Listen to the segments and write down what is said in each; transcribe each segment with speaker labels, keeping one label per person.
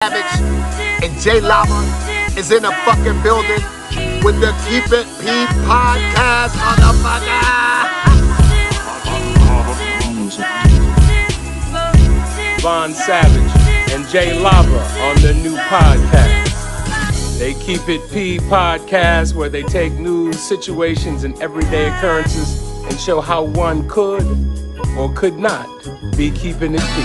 Speaker 1: Savage and J Lava is in the fucking building with the Keep It P podcast, motherfucker.
Speaker 2: Von Savage and J Lava on the new podcast. They Keep It P podcast, where they take news, situations, and everyday occurrences and show how one could or could not be keeping it P.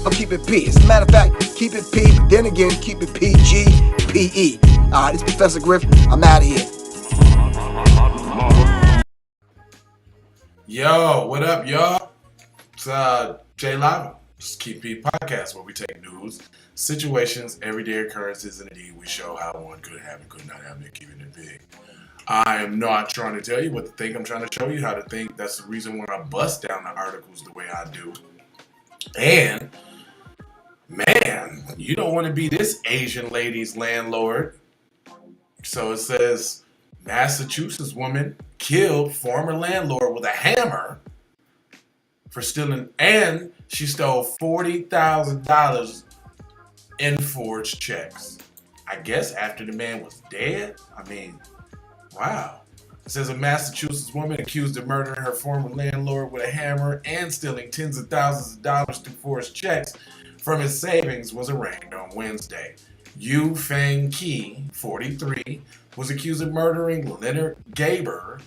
Speaker 3: I'm Keep It P. As a matter of fact, Keep It P, but then again, Keep It PG, PE. This is Professor Griff. I'm out of here.
Speaker 4: Yo, what up, y'all? It's J Lava. It's Keep It P podcast, where we take news, situations, everyday occurrences, and indeed we show how one could have and could not have been keeping it big. I am not trying to tell you what to think. I'm trying to show you how to think. That's the reason why I bust down the articles the way I do. And man, you don't want to be this Asian lady's landlord. So it says, Massachusetts woman killed former landlord with a hammer for stealing, and she stole $40,000 in forged checks. I guess after the man was dead? I mean, wow. It says a Massachusetts woman accused of murdering her former landlord with a hammer and stealing tens of thousands of dollars through forged checks from his savings was arraigned on Wednesday. Yu Feng Qi, 43, was accused of murdering Leonard Gaber,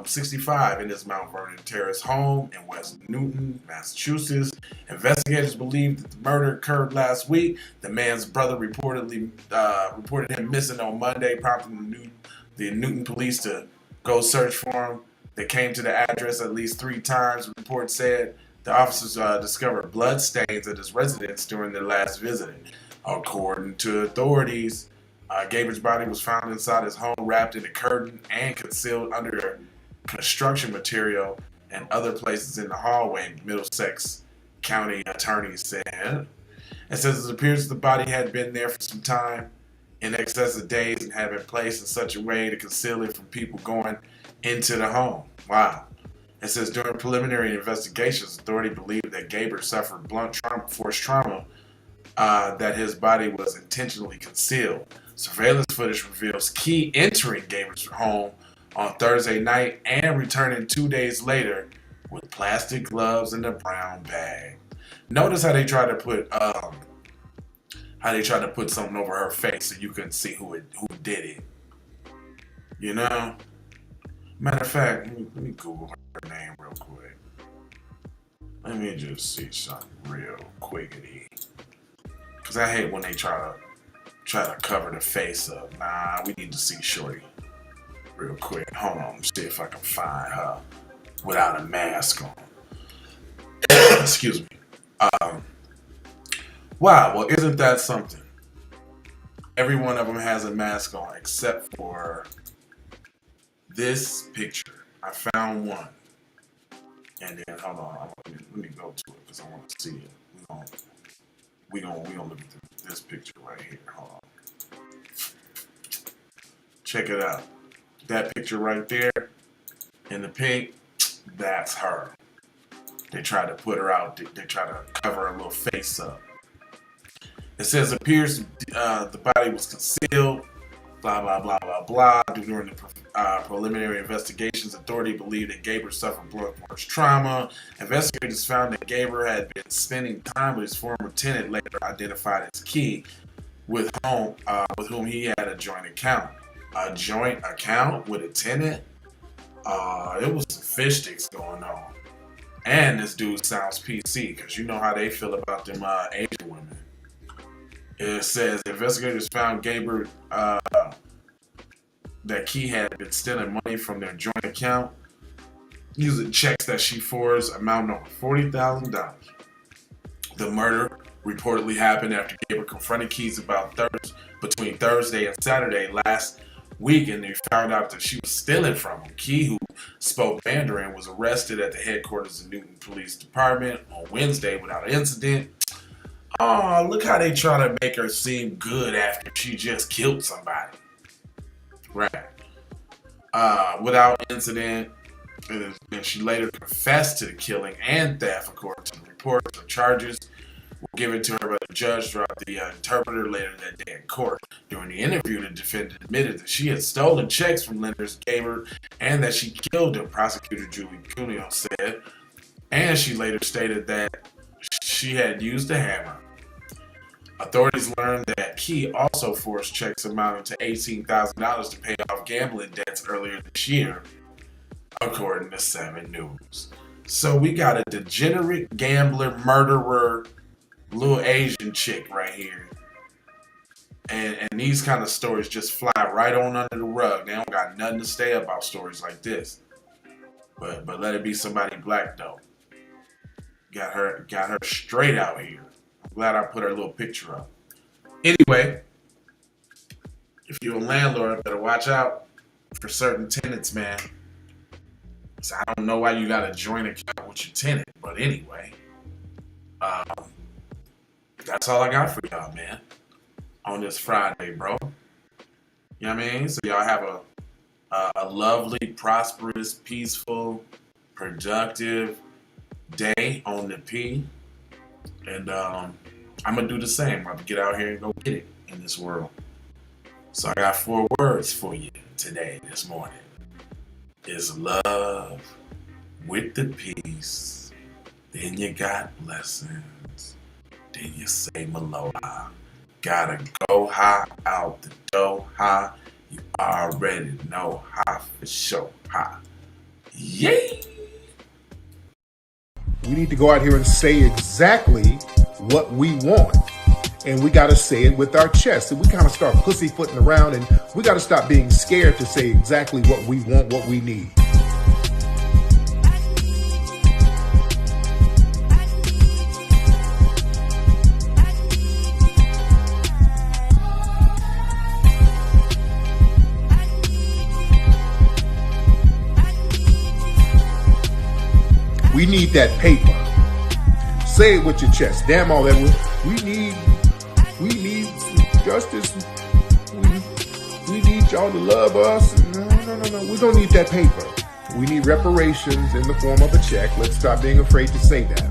Speaker 4: 65, in his Mount Vernon Terrace home in West Newton, Massachusetts. Investigators believe that the murder occurred last week. The man's brother reported him missing on Monday, prompting the Newton police to go search for him. They came to the address at least 3 times. The report said the officers discovered blood stains at his residence during their last visit. According to authorities, Gaber's body was found inside his home, wrapped in a curtain and concealed under construction material and other places in the hallway, Middlesex County attorney said. It says it appears the body had been there for some time, in excess of days, and had been placed in such a way to conceal it from people going into the home. Wow. It says during preliminary investigations, authorities believed that Gaber suffered blunt force trauma, that his body was intentionally concealed. Surveillance footage reveals Key entering Gaber's home on Thursday night and returning 2 days later with plastic gloves and a brown bag. Notice how they tried to put something over her face so you couldn't see who did it. You know? Matter of fact, let me Google her name real quick. Let me just see something real quickity. Because I hate when they try to cover the face up. Nah, we need to see Shorty real quick. Hold on, let's see if I can find her without a mask on. Excuse me. Wow, well, isn't that something? Every one of them has a mask on except for this picture. I found one. And then, hold on, let me go to it because I want to see it. We're gonna look at this picture right here. Hold on. Check it out. That picture right there in the pink, that's her. They try to put her out. They try to cover her little face up. It says appears the body was concealed, blah, blah, blah, blah, blah. During the preliminary investigations, authorities believed that Gaber suffered blunt force trauma. Investigators found that Gaber had been spending time with his former tenant, later identified as Key, with whom he had a joint account. A joint account with a tenant? It was some fish sticks going on. And this dude sounds PC, because you know how they feel about them Asian women. It says investigators found Gaber that Key had been stealing money from their joint account using checks that she forged amounting over $40,000. The murder reportedly happened after Gaber confronted Keys between Thursday and Saturday last week, and they found out that she was stealing from him. Key, who spoke Mandarin, was arrested at the headquarters of Newton Police Department on Wednesday without incident. Oh, look how they try to make her seem good after she just killed somebody. Right. Without incident, and she later confessed to the killing and theft, according to the reports. The charges were given to her by the judge throughout the interpreter later that day in court. During the interview, the defendant admitted that she had stolen checks from lenders gave her and that she killed them, prosecutor Julie Cuneo said. And she later stated that she had used a hammer. Authorities learned that Key also forged checks amounting to $18,000 to pay off gambling debts earlier this year, according to 7 News. So we got a degenerate gambler, murderer, little Asian chick right here. And these kind of stories just fly right on under the rug. They don't got nothing to say about stories like this. But let it be somebody black though. Got her straight out here. I'm glad I put her little picture up. Anyway, if you're a landlord, better watch out for certain tenants, man. So I don't know why you got a joint account with your tenant, but anyway, that's all I got for y'all, man, on this Friday, bro. You know what I mean? So y'all have a lovely, prosperous, peaceful, productive day on the P. And I'm going to do the same. I'm going to get out here and go get it in this world. So I got 4 words for you today, this morning. Is love with the peace. Then you got blessings. Then you say Maloha. Gotta go high out the door high. You already know how for sure high. Yay!
Speaker 5: We need to go out here and say exactly what we want. And we got to say it with our chest. And we kind of start pussyfooting around, and we got to stop being scared to say exactly what we want, what we need. We need that paper. Say it with your chest. Damn all that. We need justice. We need y'all to love us. No. We don't need that paper. We need reparations in the form of a check. Let's stop being afraid to say that.